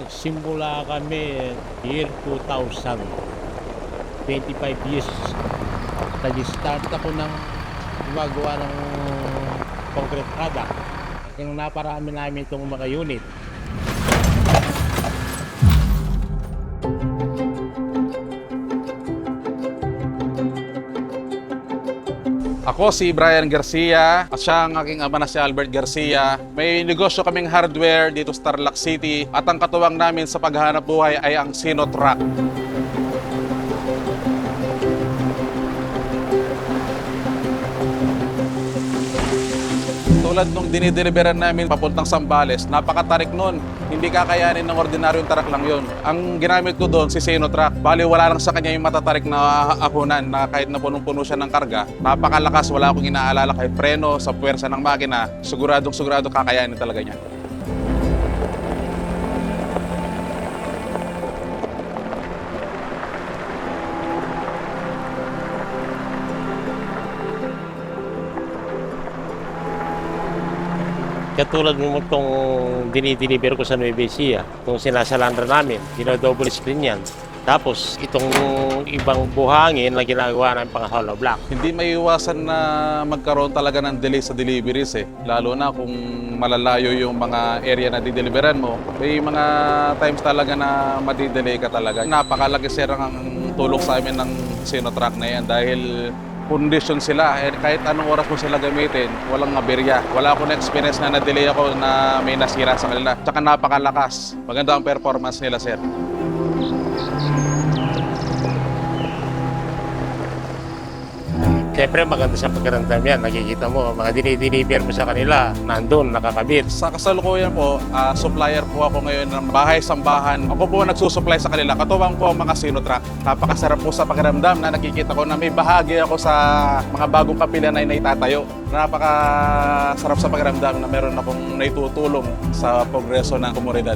Nagsimula kami year 2000, 25 years. Nag-start ako ng gumagawa ng concrete product. Yung naparami namin itong mga unit. Ako si Brian Garcia at siya ang aking ama na si Albert Garcia. May negosyo kaming hardware dito sa Tarlac City at ang katuwang namin sa paghahanap buhay ay ang Sinotrack. Tulad nung dinideliveran namin papuntang Zambales, napakatarik nun. Hindi kakayanin ng ordinaryong tarak lang yun. Ang ginamit ko doon si Sinotrack. Bali wala lang sa kanya yung matatarik na akunan na kahit na punong-puno siya ng karga. Napakalakas, wala akong inaalala kahit preno, sa puwersa ng makina. Siguradong kakayanin talaga niya. Katulad ng itong dinideliver ko sa Nueva Ecija, itong sinasalandra namin, double screen yan. Tapos itong ibang buhangin na ginagawa ng pang hollow block. Hindi maiiwasan na magkaroon talaga ng delay sa deliveries eh. Lalo na kung malalayo yung mga area na dideliveran mo. May mga times talaga na madidelay ka talaga. Napakalaki sir ang tulong sa amin ng Sinotrack na yan dahil kondisyon sila, kahit anong oras mo sila gamitin, walang aberya. Wala akong experience na na-delay ako na may nasira sa kanila. Tsaka napakalakas. Maganda ang performance nila, sir. Siyempre maganda sa pakiramdam yan. Nakikita mo, mga dinideliver mo sa kanila, nandun, nakakabit. Sa kasalukuyan po, supplier po ako ngayon ng bahay-sambahan. Ako po nagsusupply sa kanila. Katuwang po ang mga Sinotrack. Napakasarap po sa pakiramdam na nakikita ko na may bahagi ako sa mga bagong kapila na naitatayo. Napakasarap sa pakiramdam na meron akong naitutulong sa progreso ng komunidad.